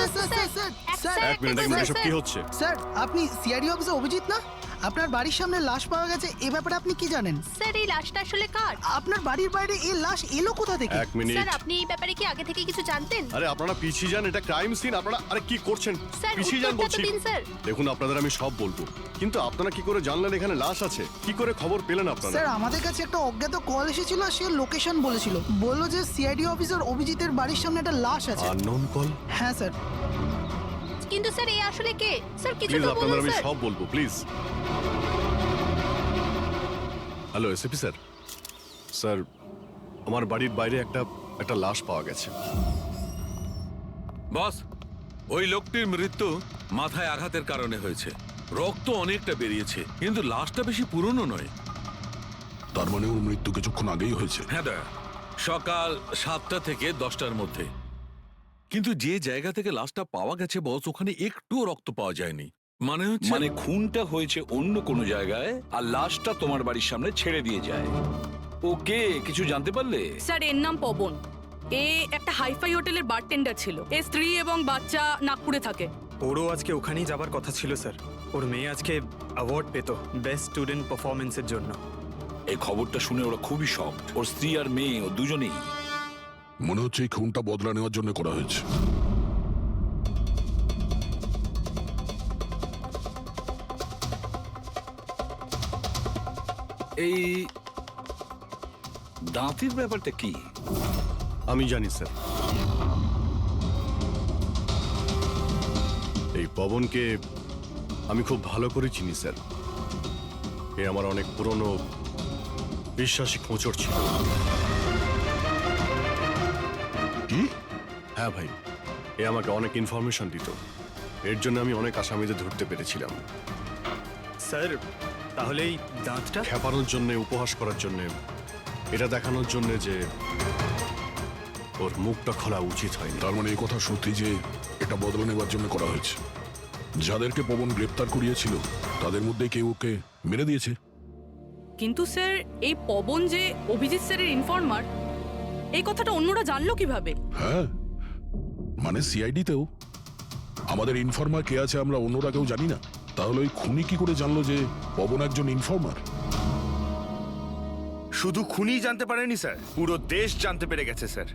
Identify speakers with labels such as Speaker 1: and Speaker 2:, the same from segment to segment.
Speaker 1: এক মিনিট এসব কি হচ্ছে?
Speaker 2: স্যার, আপনি সিআইডি অফিসার অভিজিৎ না? আপনার বাড়ির সামনে লাশ পাওয়া গেছে, এ ব্যাপারে আপনি কি জানেন?
Speaker 3: স্যার এই লাশটা আসলে কার?
Speaker 2: আপনার বাড়ির বাইরে এই লাশ এলো কোথা থেকে?
Speaker 1: এক মিনিট।
Speaker 3: স্যার আপনি এই ব্যাপারে কি আগে থেকে কিছু জানতেন?
Speaker 1: আরে আপনারা পিছিয়ে যান, এটা ক্রাইম সিন। আপনারা আরে কি করছেন?
Speaker 3: স্যার
Speaker 1: পিছিয়ে যান
Speaker 3: উত্তরটা
Speaker 1: বলছি।
Speaker 3: তো দিন স্যার।
Speaker 1: দেখুন আপনাদের আমি সব বলবো, কিন্তু আপনারা কি করে জানলেন এখানে লাশ আছে? কি করে খবর পেলেন আপনারা?
Speaker 2: স্যার, আমাদের কাছে একটা অজ্ঞাত কল এসেছিল, সে লোকেশন বলেছিল, বললো যে সিআইডি অফিসার অভিজিতের বাড়ির সামনে একটা লাশ আছে।
Speaker 1: Unknown call?
Speaker 2: হ্যাঁ স্যার।
Speaker 3: কিন্তু স্যার এই আসলে কে? স্যার কিছু
Speaker 1: প্লিজ
Speaker 3: তো
Speaker 1: আপনাদের
Speaker 3: বলুন
Speaker 1: আমি
Speaker 3: স্যার।
Speaker 1: সব বলবো, please. Hello SP sir. Sir আমার বাড়ির বাইরে একটা লাশ পাওয়া গেছে।
Speaker 4: বস, ওই লোকটির মৃত্যু মাথায় আঘাতের কারণে হয়েছে। রক্ত অনেকটা বেরিয়েছে, কিন্তু লাশটা বেশি পুরনো নয়।
Speaker 5: তার মানে ওর মৃত্যু কিছুক্ষণ আগেই হয়েছে।
Speaker 4: হ্যাঁ দা, সকাল 7টা থেকে 10টার মধ্যে। কিন্তু যে জায়গা থেকে লাশটা পাওয়া গেছে বস, ওখানে একটুও রক্ত পাওয়া যায়নি। মানে
Speaker 6: খুনটা হয়েছে অন্য কোনো জায়গায় আর লাশটা তোমার বাড়ির সামনে ছেড়ে দিয়ে যায়। ওকে কিছু জানতে পারলে?
Speaker 7: স্যার এর নাম পবন। এ একটা হাইফাই হোটেলের বারটেন্ডার ছিল। এর স্ত্রী এবং বাচ্চা নাগপুরে থাকে।
Speaker 8: ওরও আজকে ওখানেই যাবার কথা ছিল স্যার। ওর মেয়ে আজকে অ্যাওয়ার্ড পেত বেস্ট স্টুডেন্ট পারফরমেন্সের জন্য।
Speaker 6: এই খবরটা শুনে ওরা খুবই শক। ওর স্ত্রী আর মেয়ে ও দুজনেই।
Speaker 5: মনে হচ্ছে এই খুনটা বদলা নেওয়ার জন্য করা হয়েছে।
Speaker 6: এই দাঁতের ব্যাপারটা কি?
Speaker 1: আমি জানি স্যার। এই পবনকে আমি খুব ভালো করে চিনি স্যার। এ আমার অনেক পুরনো বিশ্বাসী খোঁচর ছিল।
Speaker 5: কি?
Speaker 1: হ্যাঁ ভাই, এ আমাকে অনেক ইনফরমেশন দিত। এর জন্য আমি অনেক আসামিদের ধরতে পেরেছিলাম।
Speaker 8: স্যার তাহলে এই দাঁতটা?
Speaker 1: খেপানোর জন্য, উপহাস করার জন্য, এটা দেখানোর জন্য যে ওর মুখটা খোলা উচিত হয়নি।
Speaker 5: তার মানে এই কথা সত্যি যে এটা বদলা নেওয়ার জন্য করা হয়েছে। যাদেরকে পবন গ্রেপ্তার করিয়েছিল তাদের মধ্যে কেউ ওকে মেরে দিয়েছে।
Speaker 7: কিন্তু স্যার এই পবন যে অভিজিৎ স্যারের ইনফর্মার, এই কথাটা অন্যরা জানলো কিভাবে?
Speaker 5: হ্যাঁ, মানে সিআইডিতেও আমাদের ইনফর্মার কে আছে আমরা অন্যরা কেউ জানি না। তাহলে ওই খুনি কি করে জানলো যে পবন একজন ইনফর্মার?
Speaker 9: শুধু খুনি জানতে পারেনি স্যার, পুরো দেশ জানতে পেরে গেছে স্যার।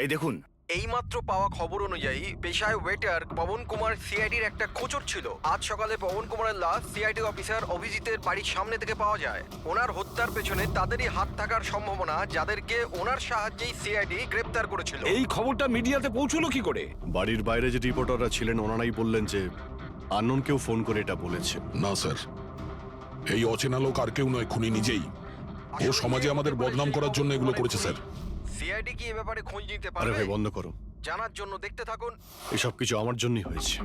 Speaker 9: এই দেখুন,
Speaker 10: এইমাত্র পাওয়া খবর অনুযায়ী পেশায় ওয়েটার পবন কুমার সিআইডির একটা খোঁচর ছিল। আজ সকালে পবন কুমারের লাশ সিআইডি অফিসার অভিজিতের বাড়ির সামনে থেকে পাওয়া যায়। ওনার হত্যার পেছনে তাদেরই হাত থাকার সম্ভাবনা, যাদেরকে ওনার সাহায্যেই সিআইডি গ্রেপ্তার করেছিল।
Speaker 6: এই খবরটা মিডিয়াতে পৌঁছলো কি করে?
Speaker 1: বাড়ির বাইরে যে রিপোর্টাররা ছিলেন ওনারাই বললেন যে আননোন কেউ ফোন করে এটা বলেছে।
Speaker 5: না স্যার, এই অচেনা লোক আর কেউ নয়, খুনি নিজেই। ও সমাজে আমাদের বদনাম করার জন্য এগুলো করেছে স্যার।
Speaker 10: সিআইডি কি এ ব্যাপারে খোঁজ নিতে
Speaker 1: আরে
Speaker 10: পারবে?
Speaker 1: ভাই বন্ধ করো।
Speaker 10: জানার জন্য দেখতে থাকুন।
Speaker 1: এসব কিছু আমার জন্যই হয়েছে।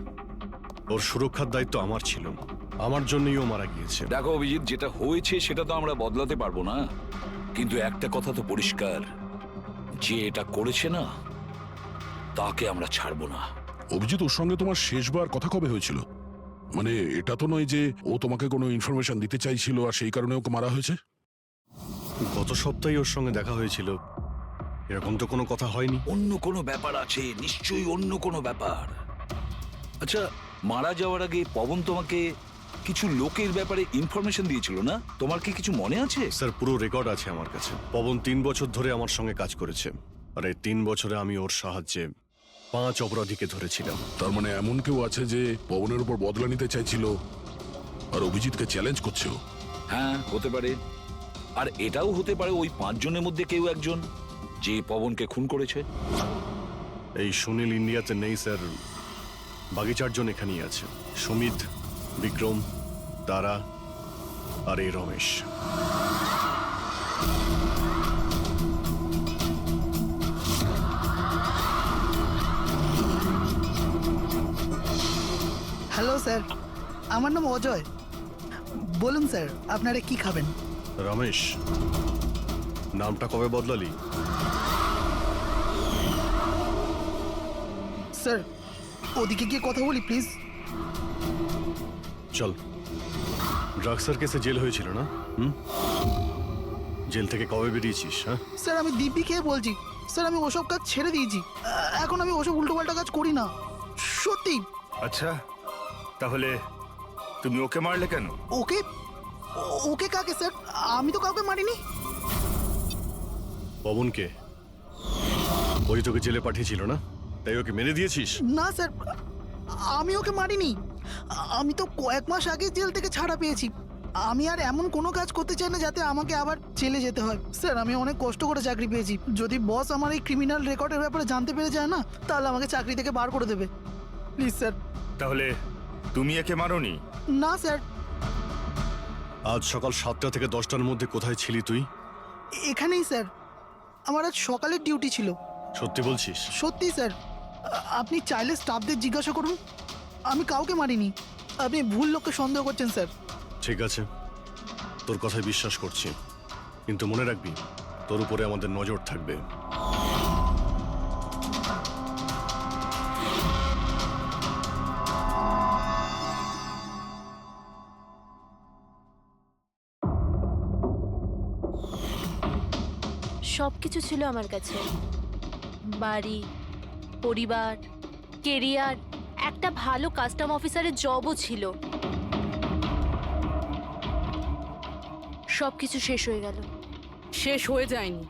Speaker 1: ওর সুরক্ষার দায়িত্ব আমার ছিল, আমার জন্যই ও মারা গিয়েছে।
Speaker 6: দেখো অভিজিৎ, যেটা হয়েছে সেটা তো আমরা বদলাতে পারবো না, কিন্তু একটা কথা তো পরিষ্কার, যে এটা করেছে না তাকে আমরা ছাড়বো না।
Speaker 5: অভিজিৎ, ওর সঙ্গে তোমার শেষবার কথা কবে হয়েছিল? মানে এটা তো নয় যে ও তোমাকে কোনো ইনফরমেশন দিতে চাইছিল আর সেই কারণে ওকে মারা হয়েছে?
Speaker 1: গত সপ্তাহে ওর সঙ্গে দেখা হয়েছিল, এরকম তো কোনো কথা হয়নি।
Speaker 6: অন্য কোনো ব্যাপার আছে, নিশ্চয়ই অন্য কোনো ব্যাপার। আচ্ছা, মারা যাওয়ার আগে পবন তোমাকে কিছু লোকের ব্যাপারে ইনফরমেশন দিয়েছিল না? তোমার কি কিছু মনে আছে?
Speaker 1: স্যার পুরো রেকর্ড আছে আমার কাছে। পবন 3 বছর ধরে আমার সঙ্গে কাজ করেছে, আর এই 3 বছরে আমি ওর সাহায্যে 5 অপরাধীকে ধরেছিলাম।
Speaker 5: তার মানে এমন কেউ আছে যে পবনের উপর বদলা নিতে চাইছিল আর অভিজিৎকে চ্যালেঞ্জ করছে ও?
Speaker 6: হ্যাঁ, হতে পারে। আর এটাও হতে পারে ওই 5 জনের মধ্যে কেউ একজন যে পবনকে খুন করেছে।
Speaker 1: এই সুনীল ইন্ডিয়াতে নেই স্যার, বাকি 4 জন এখানেই আছে। সুমিত, বিক্রম, তারা আর এই রমেশ।
Speaker 2: হ্যালো স্যার, আমার নাম অজয়। বলুন স্যার, আপনারা কি খাবেন?
Speaker 1: রমেশ, নামটা কবে বদলালি?
Speaker 2: স্যার ওদিকে গিয়ে কথা বলি প্লিজ।
Speaker 1: চল। ড্রাগসের কেসে জেল হয়েছিল না? জেল থেকে কবে বেরিয়েছিস? হ্যাঁ
Speaker 2: স্যার আমি দিব্যি খেয়ে বলছি, স্যার আমি ওসব কাজ ছেড়ে দিয়েছি। এখন আমি ওসব উল্টোপাল্টা কাজ করি না, সত্যি।
Speaker 9: আচ্ছা তাহলে তুমি ওকে মারলে কেন?
Speaker 2: ওকে? ওকে কাকে স্যার? আমি তো কাউকে মারিনি।
Speaker 1: পবনকে ওই তোকে জেলে পাঠিয়েছিল না, তাই ওকে মেরে দিয়েছিস?
Speaker 2: না স্যার, আমি ওকে মারিনি। আমি তো কয়েক মাস আগে জেল থেকে ছাড়া পেয়েছি। আমি আর এমন কোনো কাজ করতে চাই না যাতে আমাকে আবার জেলে যেতে হয়। স্যার আমি অনেক কষ্ট করে চাকরি পেয়েছি। যদি বস আমার এই ক্রিমিনাল রেকর্ডের ব্যাপারে জানতে পেরে যায় না, তাহলে আমাকে চাকরি থেকে বার করে দেবে। Please sir.
Speaker 9: তাহলে তুমি একে মারোনি?
Speaker 2: না স্যার।
Speaker 1: আজ সকাল 7টা থেকে 10টার মধ্যে কোথায় ছিলি তুই?
Speaker 2: এখানেই স্যার, আমার আজ সকালের ডিউটি ছিল।
Speaker 1: সত্যি বলছিস?
Speaker 2: সত্যি স্যার, আপনি চাইলে স্টাফদের জিজ্ঞাসা করুন, আমি কাউকে মারিনি। আপনি ভুল লোককে সন্দেহ করছেন স্যার।
Speaker 1: ঠিক আছে, তোর কথায় বিশ্বাস করছি, কিন্তু মনে রাখবি তোর উপরে আমাদের নজর থাকবে।
Speaker 3: সব কিছু ছিল আমার কাছে, বাড়ি, পরিবার, কেরিয়ার, একটা ভালো কাস্টম অফিসারের জবও ছিল। সব কিছু শেষ হয়ে গেল।
Speaker 7: শেষ হয়ে যায়নি,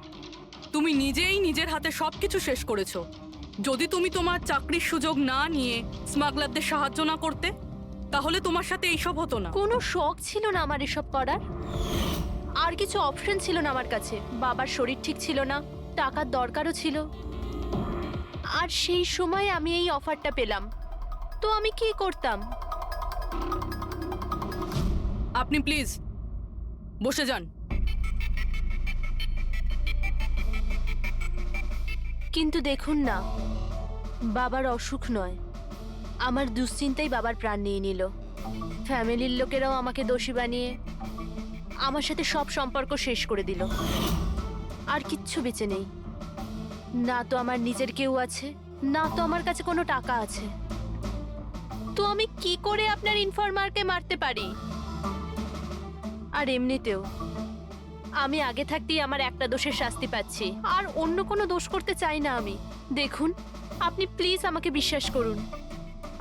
Speaker 7: তুমি নিজেই নিজের হাতে সবকিছু শেষ করেছো। যদি তুমি তোমার চাকরির সুযোগ না নিয়ে স্মাগলারদের সাহায্য না করতে, তাহলে তোমার সাথে এইসব হতো না।
Speaker 3: কোনো শখ ছিল না আমার এসব করার, আর কিছু অপশন ছিল না আমার কাছে। বাবার শরীর ঠিক ছিল না, টাকার দরকারও ছিল, আর সেই সময় আমি এই অফারটা পেলাম, তো আমি কি করতাম?
Speaker 7: আপনি প্লিজ বসে যান।
Speaker 3: কিন্তু দেখুন না, বাবার অসুখ নয়, আমার দুশ্চিন্তাই বাবার প্রাণ নিয়ে নিল। ফ্যামিলির লোকেরাও আমাকে দোষী বানিয়ে আমার সাথে সব সম্পর্ক শেষ করে দিল। আর কিচ্ছু বেঁচে নেই, না তো আমার নিজের কেউ আছে, না তো আমার কাছে কোনো টাকা আছে। তো আমি কি করে আপনার ইনফরমারকে মারতে পারি? আর এমনিতেও আমি আগে থাকতেই আমার একটা দোষের শাস্তি পাচ্ছি, আর অন্য কোনো দোষ করতে চাই না আমি। দেখুন, আপনি প্লিজ আমাকে বিশ্বাস করুন,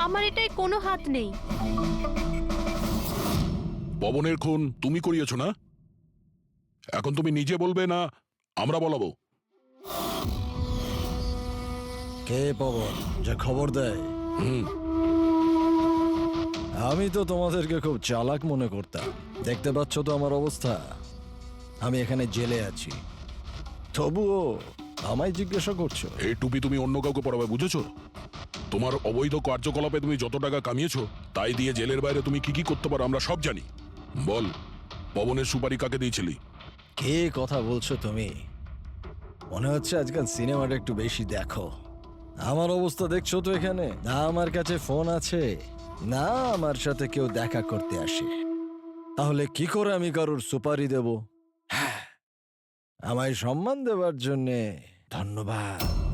Speaker 3: আমার এটায় কোনো হাত নেই।
Speaker 5: পবনের খুন তুমি করিয়েছো না? এখন তুমি নিজে বলবে না আমরা বলাবো?
Speaker 11: কে পবন যে খবর দেয়? আমি তো তোমাদেরকে খুব চালাক মনে করতাম। দেখতে পাচ্ছ তো আমার অবস্থা, আমি এখানে জেলে আছি, তবুও আমায় জিজ্ঞাসা করছো?
Speaker 5: এই টুপি তুমি অন্য কাউকে পরাবে, বুঝেছো? তোমার অবৈধ কার্যকলাপে তুমি যত টাকা কামিয়েছো, তাই দিয়ে জেলের বাইরে তুমি কি কি করতে পারো আমরা সব জানি। বল, পবনের সুপারি কাকে দিয়েছিলি?
Speaker 11: কে কথা বলছো তুমি? মনে হচ্ছে আজকাল সিনেমাটা একটু বেশি দেখো। আমার অবস্থা দেখছো তো এখানে, না আমার কাছে ফোন আছে, না আমার সাথে কেউ দেখা করতে আসে। তাহলে কি করে আমি কারোর সুপারি দেব? আমায় সম্মান দেওয়ার জন্যে ধন্যবাদ।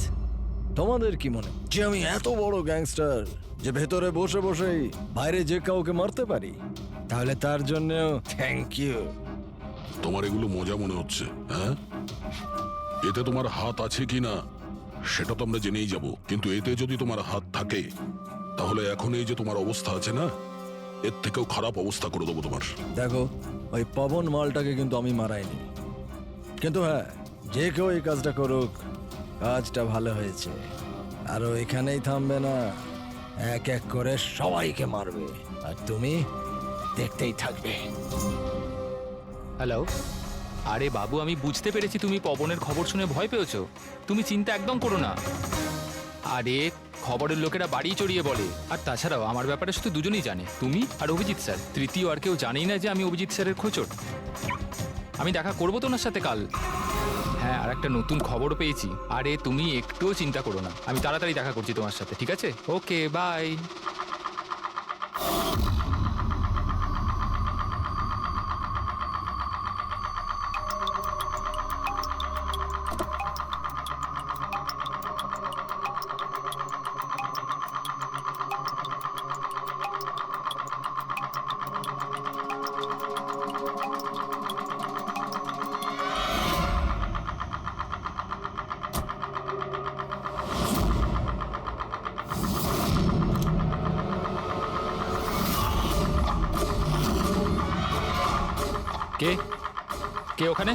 Speaker 11: তোমাদের কি মনে যে আমি এত বড় গ্যাংস্টার যে ভেতরে বসে বসেই বাইরে যে কাউকে মারতে পারি? তাহলে তার জন্যও থ্যাংক ইউ।
Speaker 5: তোমার এগুলো মজা মনে হচ্ছে, হ্যাঁ? এতে তোমার হাত আছে কি না সেটা তো আমরা জেনেই যাব, কিন্তু এতে যদি তোমার হাত থাকে তাহলে এখন এই যে তোমার অবস্থা আছে না, এর থেকেও খারাপ অবস্থা করে দেবো তোমার।
Speaker 11: দেখো, ওই পবন মালটাকে কিন্তু আমি মারাইনি, কিন্তু হ্যাঁ, যে কেউ এই কাজটা করুক, কাজটা ভালো হয়েছে। আর ও এখানেই থামবে না, এক এক করে সবাইকে মারবে, আর তুমি দেখতেই থাকবে।
Speaker 12: হ্যালো, আরে বাবু, আমি বুঝতে পেরেছি তুমি পবনের খবর শুনে ভয় পেয়েছো। তুমি চিন্তা একদম করো না। আরে খবরের লোকেরা বাড়ি চড়িয়ে বলে, আর তাছাড়াও আমার ব্যাপারে শুধু দুজনেই জানে, তুমি আর অভিজিৎ স্যার। তৃতীয় আর কেউ জানেই না যে আমি অভিজিৎ স্যারের খোঁচর। আমি দেখা করবো তো ওনার সাথে কাল। হ্যাঁ, আর একটা নতুন খবরও পেয়েছি। আরে তুমি একটুও চিন্তা করো না, আমি তাড়াতাড়ি দেখা করছি তোমার সাথে, ঠিক আছে? ওকে, বাই। কে কে ওখানে?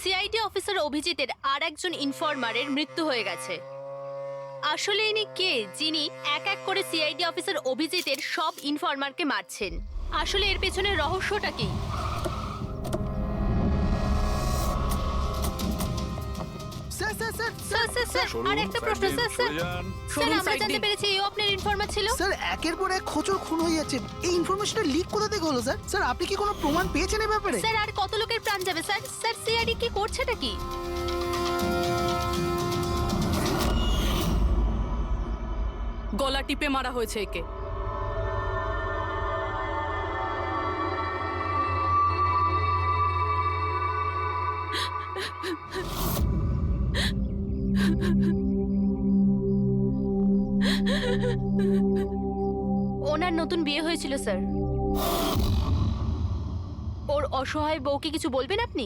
Speaker 3: সিআইডি অফিসার অভিজিতের আর একজন ইনফরমারের মৃত্যু হয়ে গেছে। আসলে ইনি কে যিনি এক এক করে সিআইডি অফিসার অভিজিতের সব ইনফরমারকে মারছেন? আসলে এর পেছনের রহস্যটা কি?
Speaker 2: Sir sir sir
Speaker 3: sir sir sir আর একটা প্রশ্ন স্যার স্যার স্যার আমরা জানতে পেরেছি এই আপনার ইনফরমার ছিল।
Speaker 2: স্যার একের পর এক খোঁচর খুন হয়ে যাচ্ছে, এই ইনফরমেশনটা লিক কোথা থেকে হলো স্যার? স্যার আপনি কি কোনো প্রমাণ পেয়েছেন এই ব্যাপারে?
Speaker 3: স্যার আর কত লোকের প্রাণ যাবে স্যার? স্যার সিআইডি কি করছেটা কি?
Speaker 7: গলা টিপে মারা হয়েছে একে।
Speaker 3: ওনার নতুন বিয়ে হয়েছিল স্যার। ওর অসহায় বউকে কিছু বলবেন আপনি?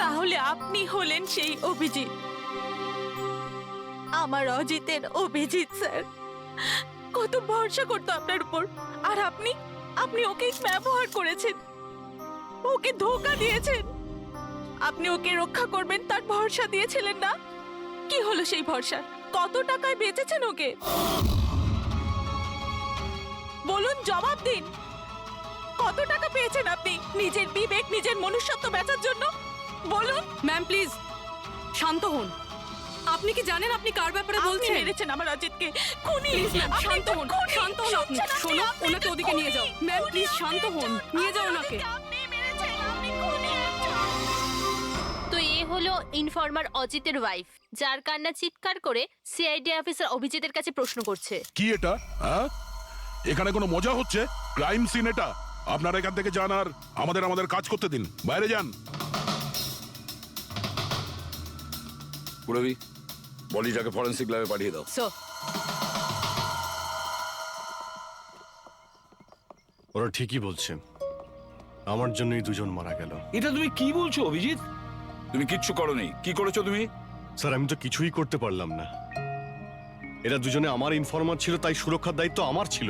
Speaker 13: তাহলে আপনি হলেন সেই অভিজিৎ, আমার অজিতের অভিজিৎ স্যার। কত ভরসা করতো আপনার উপর, আর আপনি আপনি ওকে ব্যবহার করেছেন, ওকে ধোঁকা দিয়েছেন। আপনি ওকে রক্ষা করবেন তার ভরসা দিয়েছিলেন না? কি হলো সেই ভরসা? কত টাকায় বেচেছেন ওকে? বলুন, জবাব দিন। কত টাকা পেয়েছেন আপনি নিজের বিবেক, নিজের মনুষ্যত্ব বেচার জন্য? বলুন।
Speaker 7: ম্যাম প্লিজ শান্ত হন। আপনি কি জানেন আপনি কার ব্যাপারে
Speaker 13: আপনি
Speaker 7: বলছেন?
Speaker 13: মেরেছেন আমার অজিতকে, খুনি।
Speaker 7: প্লিজ ম্যাম
Speaker 13: আপনি
Speaker 7: শান্ত
Speaker 13: তো
Speaker 7: হন,
Speaker 13: খুনি।
Speaker 7: শান্ত হন আপনি।
Speaker 13: শুনছেন আপনি?
Speaker 7: শোনো,
Speaker 13: আপনি
Speaker 7: ওনাকে
Speaker 13: তো
Speaker 7: ওদিকে নিয়ে যাও।
Speaker 13: খুনি।
Speaker 7: ম্যাম
Speaker 13: খুনি
Speaker 7: প্লিজ শান্ত
Speaker 13: আপনি
Speaker 7: হন,
Speaker 13: একজন।
Speaker 7: নিয়ে যাও
Speaker 13: আমার
Speaker 7: ওনাকে।
Speaker 13: অজিতকে আপনি মেরেছেন, আপনি খুনি একজন।
Speaker 3: তো এ হলো ইনফরমার অজিতের ওয়াইফ, যার কান্না চিৎকার করে সিআইডি অফিসার অভিজিতের কাছে প্রশ্ন করছে।
Speaker 5: কি এটা? হ্যাঁ, এখানে কোনো মজা হচ্ছে? ক্রাইম সিন এটা। আপনারা এখান থেকে যান আর আমাদের কাজ করতে দিন। বাইরে যান।
Speaker 6: পুরবি, বডিটাকে ফরেন্সিক ল্যাবে পাঠিয়ে দাও।
Speaker 7: স্যার
Speaker 1: ওরা ঠিকই বলছে, আমার জন্যই দুজন মারা গেল।
Speaker 6: এটা তুমি কি বলছো অভিজিৎ? তুমি কিচ্ছু করোনি। কি করেছো তুমি?
Speaker 1: স্যার আমি তো কিছুই করতে পারলাম না। এরা দুজনে আমার ইনফরমার ছিল, তাই সুরক্ষার দায়িত্ব আমার ছিল।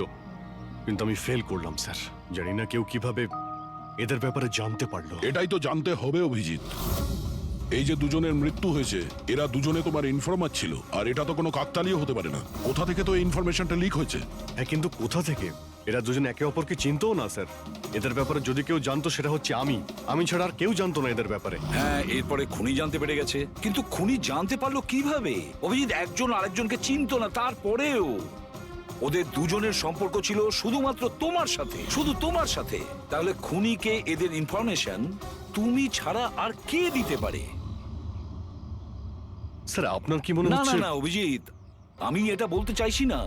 Speaker 1: কিন্তু আমি ফেল করলাম স্যার। জানি না কেউ কিভাবে এদের ব্যাপারে জানতে পারলো।
Speaker 5: এটাই তো জানতে হবে অভিজিৎ। এই যে দুজনের মৃত্যু হয়েছে, এরা দুজনে তোমার ইনফরমার ছিল, আর এটা তো কোনো কাকতালীয় হতে পারে না। কোথা থেকে তো এই ইনফরমেশনটা লিক হয়েছে?
Speaker 1: হ্যাঁ, কিন্তু কোথা থেকে? এরা দুজন একে অপরকে চিনতও না স্যার। এদের ব্যাপারে যদি কেউ জানতো সেটা হচ্ছে আমি ছাড়া আর কেউ জানতো না এদের ব্যাপারে।
Speaker 6: হ্যাঁ, এরপরে খুনি জানতে পেরে গেছে। কিন্তু খুনি জানতে পারলো কিভাবে? অভিজিৎ একজন আরেকজনকে চিনতো না, তারপরেও ওদের দুজনের সম্পর্ক ছিল শুধুমাত্র তোমার সাথে, শুধু তোমার সাথে। তাহলে খুনিকে এদের ইনফরমেশন তুমি ছাড়া আর কে দিতে পারে?
Speaker 1: স্যার আপনার কি মনে
Speaker 6: না না
Speaker 1: হচ্ছে?
Speaker 6: না অভিজিৎ, আমি এটা বলতে চাইছি না।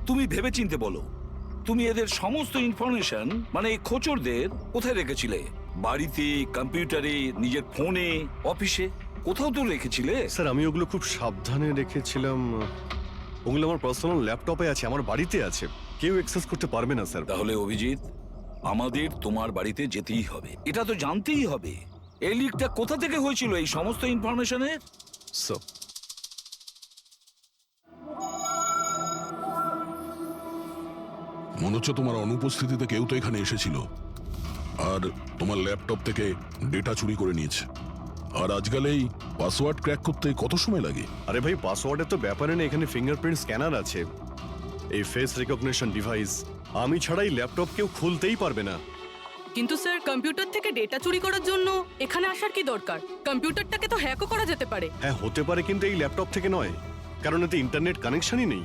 Speaker 6: তুমি ভেবেচিন্তে বলো, তুমি এদের সমস্ত ইনফরমেশন মানে এই খোঁচরদের কোথায় রেখেছিলে? বাড়িতে, কম্পিউটারে, নিজের ফোনে, অফিসে, কোথাও তো রেখেছিলে।
Speaker 1: স্যার আমি ওগুলো খুব সাবধানে রেখেছিলাম। ওগুলো আমার পার্সোনাল ল্যাপটপে আছে, আমার বাড়িতে আছে, কেউ অ্যাক্সেস করতে পারবে না স্যার।
Speaker 6: তাহলে অভিজিৎ, আমাদের তোমার বাড়িতে যেতেই হবে, এটা তো জানতেই হবে এই লিকটা কোথা থেকে হয়েছিল এই সমস্ত ইনফরমেশনের।
Speaker 1: স্যার
Speaker 5: মনে হচ্ছে তোমার অনুপস্থিতিতে কেউ তো এখানে এসেছিল আর তোমার ল্যাপটপ থেকে ডেটা চুরি করে নিয়েছে। আর আজকাল এই পাসওয়ার্ড ক্র্যাক করতে কত সময় লাগে?
Speaker 1: আরে ভাই, পাসওয়ার্ডের তো ব্যাপারে না, এখানে ফিঙ্গারপ্রিন্ট স্ক্যানার আছে, এই ফেস রিকগনিশন ডিভাইস। আমি ছাড়াই ল্যাপটপ কেউ খুলতেই পারবে না।
Speaker 7: কিন্তু স্যার কম্পিউটার থেকে ডেটা চুরি করার জন্য এখানে আসার কি দরকার? কম্পিউটারটাকে তো হ্যাকও করা যেতে পারে।
Speaker 1: হ্যাঁ হতে পারে, কিন্তু এই ল্যাপটপ থেকে নয়, কারণ এতে ইন্টারনেট কানেকশনই নেই।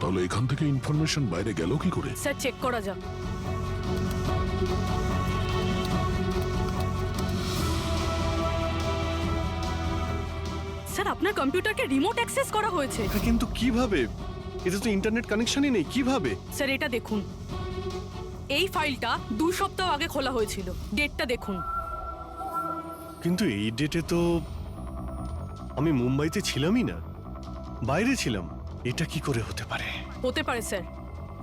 Speaker 5: তাহলে এখান থেকে ইনফরমেশন বাইরে গেল কি করে?
Speaker 7: স্যার চেক করা যাক। স্যার আপনার কম্পিউটারকে রিমোট অ্যাক্সেস করা হয়েছে।
Speaker 1: কিন্তু কিভাবে? এতে তো ইন্টারনেট কানেকশনই নেই, কিভাবে?
Speaker 7: স্যার এটা দেখুন, এই ফাইলটা 2 সপ্তাহ আগে খোলা হয়েছিল। ডেটটা দেখুন।
Speaker 1: কিন্তু এই ডেটে তো আমি মুম্বাইতে ছিলামই না, বাইরে ছিলাম। এটা কি করে হতে পারে?
Speaker 7: হতে পারে স্যার।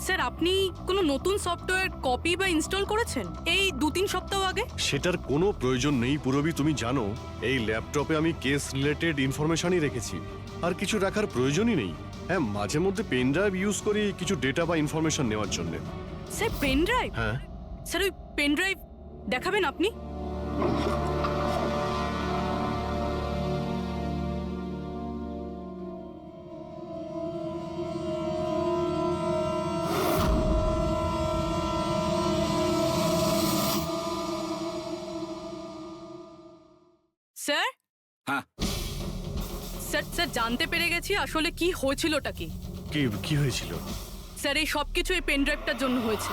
Speaker 7: স্যার আপনি কোনো নতুন সফটওয়্যার কপি বা ইনস্টল করেছেন এই 2-3 সপ্তাহ আগে?
Speaker 1: সেটার কোনো প্রয়োজন নেই পুরবি, তুমি জানো এই ল্যাপটপে আমি কেস রিলেটেড ইনফরমেশনই রেখেছি, আর কিছু রাখার প্রয়োজনই নেই। হ্যাঁ, মাঝে মধ্যে পেন ড্রাইভ ইউজ করি কিছু ডেটা বা ইনফরমেশন নেওয়ার জন্য।
Speaker 7: Sir pen drive?
Speaker 1: হ্যাঁ
Speaker 7: স্যার ওই পেন ড্রাইভ দেখাবেন আপনি? স্যার?
Speaker 6: হ্যাঁ
Speaker 7: স্যার স্যার জানতে পেরে গেছি আসলে কি হয়েছিলটা কি।
Speaker 1: কি হয়েছিল?
Speaker 7: স্যার এই সব কিছু এই পেন ড্রাইভটার জন্য হয়েছে।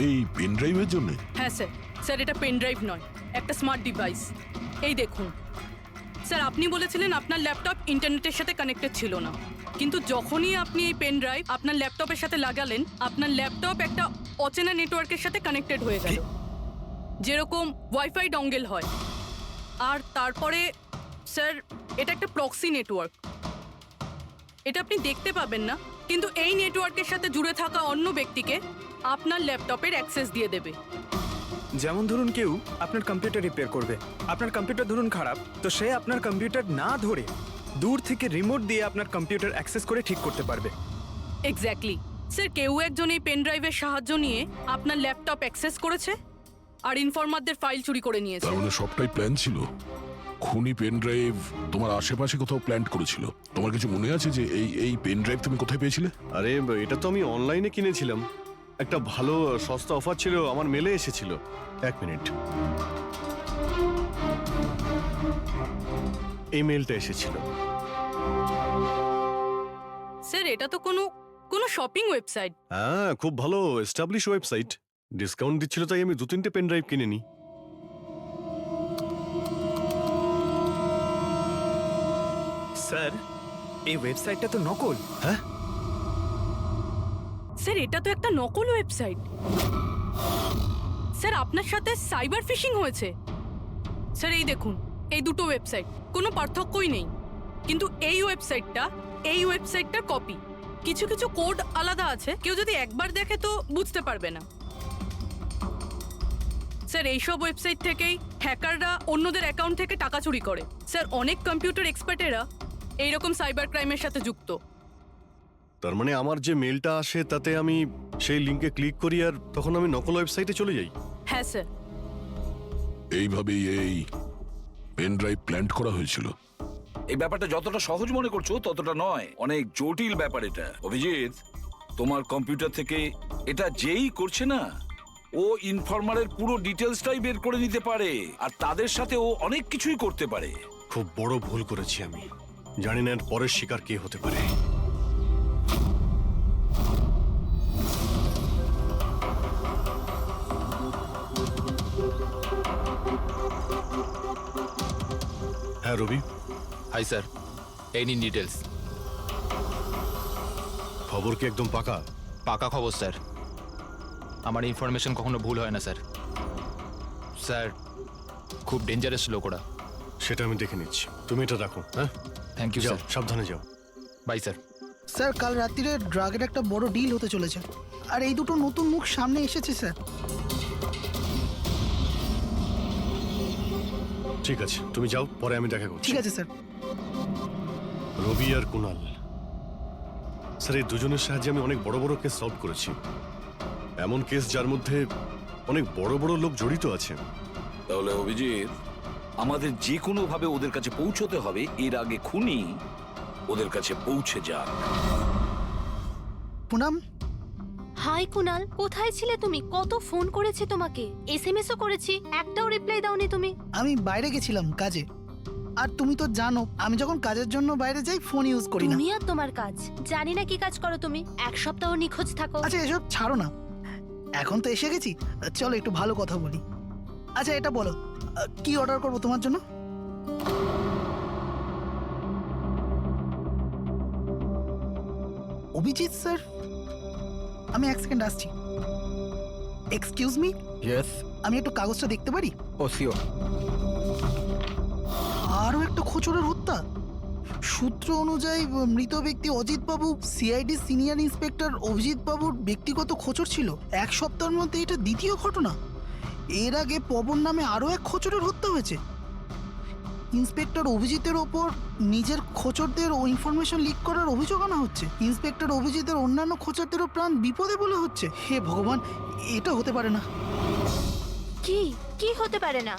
Speaker 5: এই পেন ড্রাইভের জন্য?
Speaker 7: হ্যাঁ স্যার। স্যার এটা পেন ড্রাইভ নয়, একটা স্মার্ট ডিভাইস। এই দেখুন স্যার, আপনি বলেছিলেন আপনার ল্যাপটপ ইন্টারনেটের সাথে কানেক্টেড ছিল না, কিন্তু যখনই আপনি এই পেন ড্রাইভ আপনার ল্যাপটপের সাথে লাগালেন, আপনার ল্যাপটপ একটা অচেনা নেটওয়ার্কের সাথে কানেক্টেড হয়ে গেল, যেরকম ওয়াইফাই ডঙ্গেল হয়। আর তারপরে স্যার এটা একটা প্রক্সি নেটওয়ার্ক। এটা আপনি দেখতে পাবেন না, কিন্তু এই নেটওয়ার্কের সাথে জুড়ে থাকা অন্য ব্যক্তিকে আপনার ল্যাপটপের অ্যাক্সেস দিয়ে দেবে।
Speaker 8: যেমন ধরুন কেউ আপনার কম্পিউটার রিপেয়ার করবে, আপনার কম্পিউটার ধরুন খারাপ, তো সে আপনার কম্পিউটার না ধরে দূর থেকে রিমোট দিয়ে আপনার কম্পিউটার অ্যাক্সেস করে ঠিক করতে পারবে।
Speaker 7: এক্স্যাক্টলি স্যার, কেউ একজন এই পেন ড্রাইভের সাহায্য নিয়ে আপনার ল্যাপটপ অ্যাক্সেস করেছে আর ইনফরমারদের ফাইল চুরি করে নিয়েছে।
Speaker 5: তার মানে সবটাই প্ল্যান ছিল। খুনি পেন ড্রাইভ তোমার আশেপাশে কোথাও প্ল্যান করেছিল। তোমার কিছু মনে আছে যে এই পেন ড্রাইভ তুমি কোথায় পেয়েছিলে?
Speaker 1: আরে এটা তো আমি অনলাইনে কিনেছিলাম, একটা ভালো সস্তা অফার ছিল, আমার মেলে এসেছিল। 1 মিনিট, এই মেলটা এসেছিল।
Speaker 7: স্যার এটা তো কোনো শপিং ওয়েবসাইট।
Speaker 1: হ্যাঁ, খুব ভালো এস্টাবলিশ ওয়েবসাইট, ডিসকাউন্ট দিচ্ছিল তাই আমি 2-3টে পেন ড্রাইভ কিনে নিই।
Speaker 8: স্যার এই ওয়েবসাইটটা তো নকল।
Speaker 1: হ্যাঁ
Speaker 7: স্যার এটা তো একটা নকল ওয়েবসাইট। স্যার আপনার সাথে সাইবার ফিশিং হয়েছে। স্যার এই দেখুন, এই দুটো ওয়েবসাইট কোনো পার্থক্যই নেই, কিন্তু এই ওয়েবসাইটটার কপি। কিছু কিছু কোড আলাদা আছে, কেউ যদি একবার দেখে তো বুঝতে পারবে না। স্যার এইসব ওয়েবসাইট থেকেই হ্যাকাররা অন্যদের অ্যাকাউন্ট থেকে টাকা চুরি করে। স্যার অনেক কম্পিউটার এক্সপার্টেরা এইরকম সাইবার ক্রাইমের সাথে যুক্ত।
Speaker 1: তার মানে আমার যে মেলটা আসে তাতে আমি সেই লিংকে ক্লিক করি আর তখন আমি নকল ওয়েবসাইটে চলে যাই।
Speaker 7: হ্যাঁ স্যার।
Speaker 5: এইভাবেই এই পেন ড্রাইভ প্ল্যান করা হয়েছিল।
Speaker 6: এই ব্যাপারটা যতটা সহজ মনে করছো ততটা নয়, অনেক জটিল ব্যাপার এটা। অভিজিৎ, তোমার কম্পিউটার থেকে এটা যেই করছে না, ও ইনফরমারের পুরো ডিটেলসটাই বের করে নিতে পারে, আর তাদের সাথে ও অনেক কিছুই করতে পারে।
Speaker 1: খুব বড় ভুল করেছি আমি, জানি না এর পরের শিকার কে হতে পারে। হ্যাঁ রবি।
Speaker 12: হাই স্যার, এই নিন ডিটেলস।
Speaker 1: খবর কি একদম পাকা?
Speaker 12: পাকা খবর স্যার, আমার ইনফরমেশন কখনো ভুল হয় না স্যার। স্যার খুব ডেঞ্জারাস লোক ওরা।
Speaker 1: সেটা আমি দেখে নিচ্ছি, তুমি এটা রাখো। হ্যাঁ
Speaker 12: থ্যাংক ইউ
Speaker 1: যাও,
Speaker 12: স্যার।
Speaker 1: সাবধানে যাও।
Speaker 12: By sir.
Speaker 2: স্যার কাল রাত্রিরে ড্রাগের একটা বড় ডিল হতে চলেছে, আর এই দুটো নতুন মুখ সামনে এসেছে স্যার।
Speaker 1: ঠিক আছে, তুমি যাও, পরে আমি দেখা করছি।
Speaker 2: ঠিক আছে স্যার।
Speaker 1: রবি আর কুনাল, স্যার এই দুজনের সাহায্যে আমি অনেক বড় বড় কেস সলভ করেছি, এমন কেস যার মধ্যে অনেক বড় বড় লোক জড়িত আছে।
Speaker 6: তাহলে অভিজিৎ, আমাদের যে কোনো ভাবে ওদের কাছে পৌঁছতে হবে এর আগে খুনি ওদের কাছে পৌঁছে যাক।
Speaker 2: পুনাম,
Speaker 3: হাই কুনাল, কোথায় ছিলে তুমি? কত ফোন করেছি তোমাকে, এসএমএসও করেছি, একটাও রিপ্লাই দাওনি তুমি।
Speaker 2: আমি বাইরে গেছিলাম কাজে। আর তুমি তো জানো আমি যখন কাজের জন্য বাইরে যাই ফোন ইউজ করি না।
Speaker 3: তুমি আর তোমার কাজ, জানি না কি কাজ করো তুমি, এক সপ্তাহ নিখোঁজ থাকো।
Speaker 2: আচ্ছা এসব ছাড়ো না, এখন তো এসে গেছি, চলো একটু ভালো কথা বলি। আচ্ছা এটা বলো, কি অর্ডার করবো তোমার জন্য? অভিজিৎ স্যার, আমি এক সেকেন্ড আসছি। এক্সকিউজ মি,
Speaker 10: ইয়েস,
Speaker 2: আমি একটু কাগজটা দেখতে পারি?
Speaker 10: ও শিওর।
Speaker 2: আরও একটা খোঁচরের হত্যা। সূত্র অনুযায়ী মৃত ব্যক্তি অজিত বাবু সিআইডি সিনিয়র ইন্সপেক্টর অভিজিৎ বাবুর ব্যক্তিগত খোঁচর ছিল। এক সপ্তাহের মধ্যে এটা দ্বিতীয় ঘটনা। এর আগে পবন নামে আরও এক খোঁচরের হত্যা হয়েছে। ইন্সপেক্টর অভিজিতের ওপর নিজের খোঁচরদের ও ইনফরমেশন লিক করার অভিযোগ আনা হচ্ছে। ইন্সপেক্টর অভিজিতের অন্যান্য খোঁচরদেরও প্রাণ বিপদে বলে হচ্ছে। হে ভগবান, এটা হতে পারে না।
Speaker 3: কি কি হতে পারে না?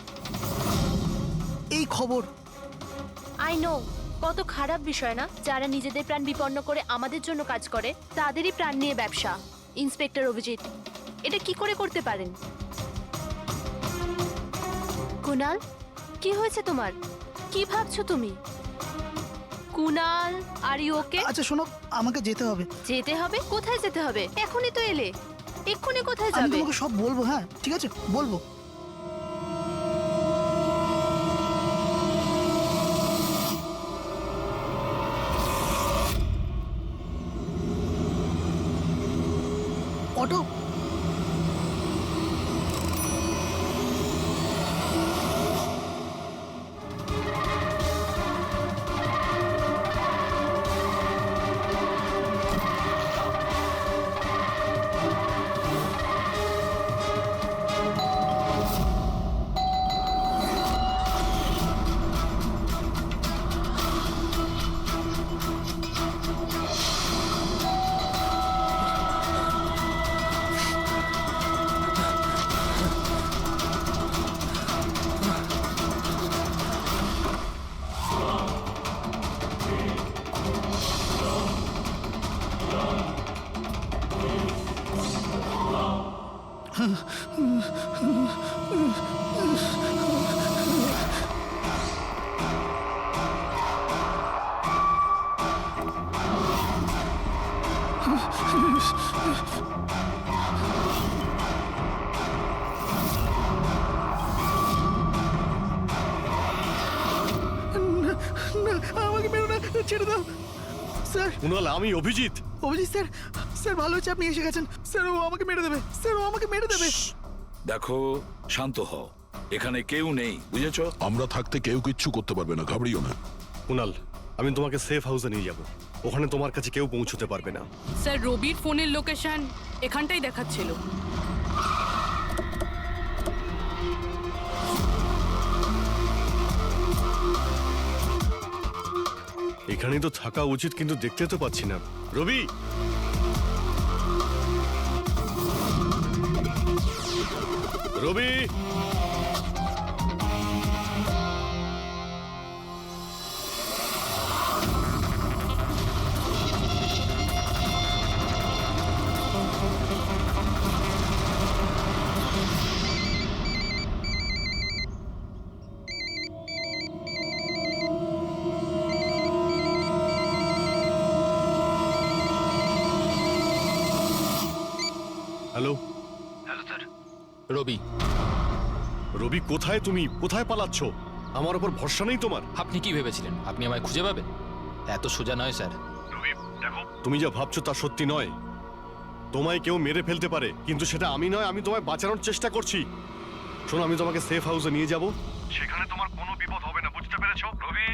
Speaker 2: এই খবর
Speaker 3: আই নো, কত খারাপ বিষয় না? যারা নিজেদের প্রাণ বিপন্ন করে আমাদের জন্য কাজ করে তাদেরই প্রাণ নিয়ে ব্যবসা। ইন্সপেক্টর অভিজিৎ এটা কি করে করতে পারেন? কুনাল, কি হয়েছে তোমার? কি ভাবছো তুমি? Kunal, are you okay?
Speaker 2: আচ্ছা শোনো, আমাকে যেতে হবে।
Speaker 3: যেতে হবে? কোথায় যেতে হবে? এখনই তো এলে, এক্ষুনি কোথায়
Speaker 2: আমি
Speaker 3: যাবে?
Speaker 2: তোমাকে সব বলবো। হ্যাঁ ঠিক আছে, বলবো। অটো, আমাকে মেরো না, ছেড়ে দাও স্যার।
Speaker 1: কুনাল, আমি অভিজিৎ।
Speaker 2: অভিজিৎ স্যার, স্যার ভালো হচ্ছে আপনি এসে গেছেন। স্যার ও আমাকে মেরে দেবে, স্যার ও আমাকে মেরে দেবে।
Speaker 6: দেখো, শান্ত হও, এখানে কেউ নেই, বুঝেছো?
Speaker 5: আমরা থাকতে কেউ কিচ্ছু করতে পারবে না, ঘাবড়িও না।
Speaker 1: কুনাল, আমি তোমাকে সেফ হাউসে নিয়ে যাব। ওখানে তোমার কাছে কেউ পৌঁছতে পারবে না।
Speaker 7: স্যার, রবির ফোনের লোকেশন এখানটাই দেখাচ্ছিল।
Speaker 1: এখানেই তো থাকা উচিত, কিন্তু দেখতে তো পাচ্ছি না। রবি, রবি, হ্যালো।
Speaker 12: রবি,
Speaker 1: রবি কোথায়? তুমি কোথায় পালাচ্ছ? আমার উপর ভরসা নেই তোমার?
Speaker 12: আপনি কি ভেবেছিলেন আপনি আমায় খুঁজে পাবেন? এত সোজা নয় স্যার।
Speaker 1: রবি দেখো, তুমি যা ভাবছো তা সত্যি নয়। তোমায় কেউ মেরে ফেলতে পারে, কিন্তু সেটা আমি নয়। আমি তোমায় বাঁচানোর চেষ্টা করছি। শোনো, আমি তোমাকে সেফ হাউসে নিয়ে যাব। সেখানে তোমার কোনো বিপদ হবে না, বুঝতে পেরেছো? রবি,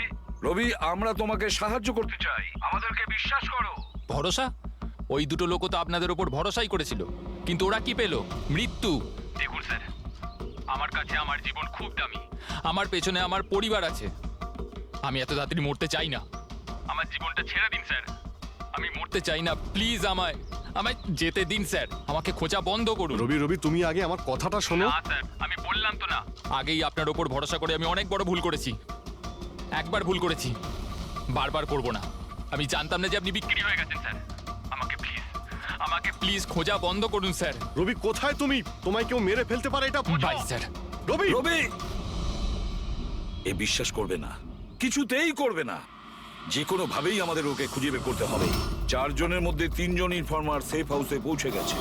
Speaker 6: রবি, আমরা তোমাকে সাহায্য করতে চাই, আমাদেরকে বিশ্বাস করো।
Speaker 12: ভরসা? ওই দুটো লোকও তো আপনাদের ওপর ভরসাই করেছিল, কিন্তু ওরা কি পেল? মৃত্যু। দেখুন স্যার, আমার কাছে আমার জীবন খুব দামি। আমার পেছনে আমার পরিবার আছে। আমি এত তাড়াতাড়ি মরতে চাই না। আমার জীবনটা ছেড়ে দিন স্যার, আমি মরতে চাই না। প্লিজ আমায় আমায় যেতে দিন স্যার, আমাকে খোঁজা বন্ধ করুন।
Speaker 1: রবি, রবি, তুমি আগে আমার কথাটা শোনো।
Speaker 12: না স্যার, আমি বললাম তো না, আগেই আপনার ওপর ভরসা করে আমি অনেক বড় ভুল করেছি। একবার ভুল করেছি, বারবার করব না। আমি জানতাম না যে আপনি বিক্রি হয়ে গেছেন স্যার। আমাকে প্লিজ খোঁজা বন্ধ করুন স্যার।
Speaker 1: রবি, কোথায় তুমি? তোমায় কেউ মেরে ফেলতে পারে, এটা বোঝো।
Speaker 12: By sir.
Speaker 1: রবি,
Speaker 6: রবি, এ বিশ্বাস করবে না, কিছুতেই করবে না। যে কোনো ভাবেই আমাদের ওকে খুঁজে বের করতে হবে। 4 জনের মধ্যে 3 জন ইনফর্মার সেফ হাউসে পৌঁছে গেছে।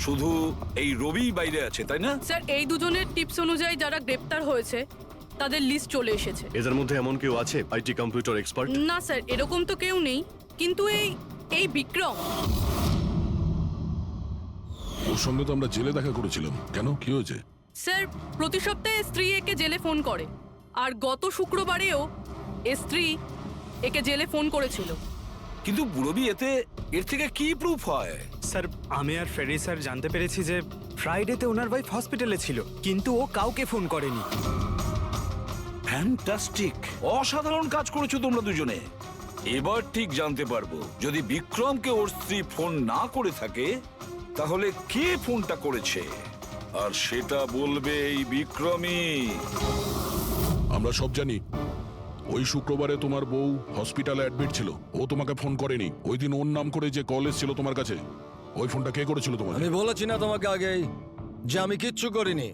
Speaker 6: শুধু এই রবি বাইরে আছে, তাই না?
Speaker 7: স্যার, এই দুজনের টিপস অনুযায়ী যারা গ্রেপ্তার হয়েছে তাদের লিস্ট চলে এসেছে।
Speaker 1: এদের মধ্যে এমন কেউ আছে আইটি কম্পিউটার এক্সপার্ট?
Speaker 7: না স্যার, এরকম তো কেউ নেই, কিন্তু এই বিক্রম।
Speaker 5: ওর সঙ্গে তো আমরা জেলে দেখা করেছিলাম, কেন কি হয়েছে?
Speaker 7: স্যার, প্রতি সপ্তাহে স্ত্রী একে জেলে ফোন করে, আর গত শুক্রবারেও স্ত্রী একে জেলে ফোন করেছিল।
Speaker 6: কিন্তু রবি এর থেকে কি প্রুফ হয়?
Speaker 8: স্যার, আমি আর ফেরি স্যার জানতে পেরেছি যে ফ্রাইডেতে ওনার ওয়াইফ হসপিটালে ছিল, কিন্তু ও কাউকে ফোন করেনি।
Speaker 6: ফ্যান্টাস্টিক, অসাধারণ কাজ করেছো তোমরা দুজনে। এবার ঠিক জানতে পারবো যদি বিক্রমকে ওর স্ত্রী ফোন না করে থাকে তাহলে কে ফোনটা করেছে, আর সেটা বলবে এই বিক্রমই।
Speaker 5: আমরা সব জানি ওই শুক্রবারে তোমার বউ হসপিটালে অ্যাডমিট ছিল, ও তোমাকে ফোন করেনি। ওই দিন ওর নাম করে যে কল এসেছিল তোমার কাছে, ওই ফোনটা কে করেছিল তোমার?
Speaker 11: আমি বলেছি না তোমাকে আগেই যে আমি কিচ্ছু করিনি?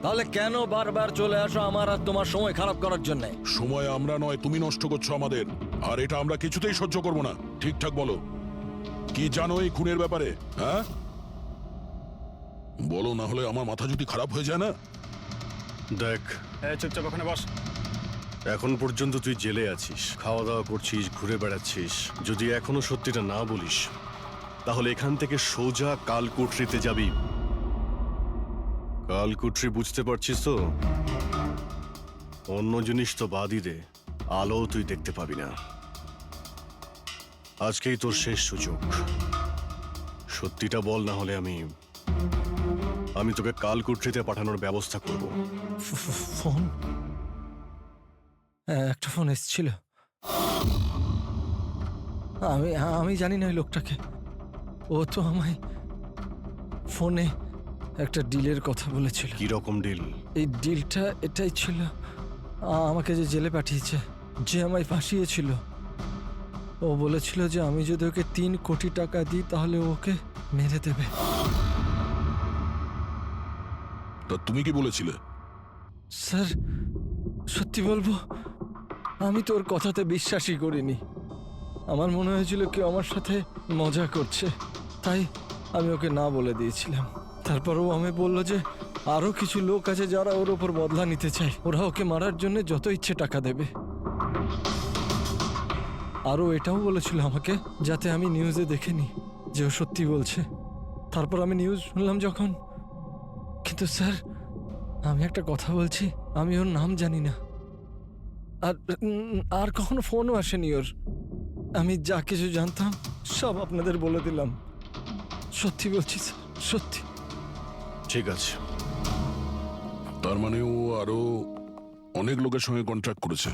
Speaker 11: তাহলে কেন বারবার চলে আসো আমার আর তোমার সময় খারাপ করার জন্য?
Speaker 5: সময় আমরা নয়, তুমি নষ্ট করছো আমাদের, আর এটা আমরা কিছুতেই সহ্য করব না। ঠিকঠাক বলো, কি জানো এই খুনের ব্যাপারে? হ্যাঁ বলো, না হলে আমার মাথা যদি খারাপ হয়ে যায় না।
Speaker 1: দেখ,
Speaker 8: চুপচাপ ওখানে বস।
Speaker 1: এখন পর্যন্ত তুই জেলে আছিস, খাওয়া দাওয়া করছিস, ঘুরে বেড়াচ্ছিস। যদি এখনো সত্যিটা না বলিস তাহলে এখান থেকে সোজা কালকুটরিতে যাবি। কালকুটরি বুঝতে পারছিস তো? অন্য জিনিস তো বাদই দে, আলো তুই দেখতে পাবি না। আজকেই তোর শেষ সুযোগ। সত্যিটা বল, না হলে আমি তোকে কালকুটরিতে পাঠানোর ব্যবস্থা করব।
Speaker 11: ফোন, একটা ফোন এসেছিল। আমি জানি না ওই লোকটাকে। ও তো আমায় ফোনে একটা ডিলের কথা বলেছিল।
Speaker 1: কি রকম ডিল?
Speaker 11: এই ডিলটা এটাই ছিল, আমাকে যে জেলে পাঠিয়েছে, যে আমায় ফাঁসিয়েছিল, ও বলেছিল যে আমি যদি ওকে 3 কোটি টাকা দিই তাহলে ওকে মেরে দেবে।
Speaker 5: তা তুমি কি বলেছিলে?
Speaker 11: স্যার, সত্যি বলবো, আমি তো ওর কথাতে বিশ্বাসই করিনি। আমার মনে হয়েছিল কেউ আমার সাথে মজা করছে, তাই আমি ওকে না বলে দিয়েছিলাম। তারপরও আমি বলল যে আরো কিছু লোক আছে যারা ওর ওপর বদলা নিতে চায়, ওরা ওকে মারার জন্য যত ইচ্ছে টাকা দেবে। আরও এটাও বলেছিল আমাকে যাতে আমি নিউজে দেখেনি যে ও সত্যি বলছে। তারপর আমি নিউজ শুনলাম যখন। কিন্তু স্যার, আমি একটা কথা বলছি, আমি ওর নাম জানি না, আর কখনো ফোনও আসেনি ওর। আমি যা কিছু জানতাম সব আপনাদের বলে দিলাম। সত্যি বলছি স্যার, সত্যি।
Speaker 1: ঠিক আছে।
Speaker 5: তার মানে ও আরো অনেক লোকের সঙ্গে কন্ট্রাক্ট করেছে,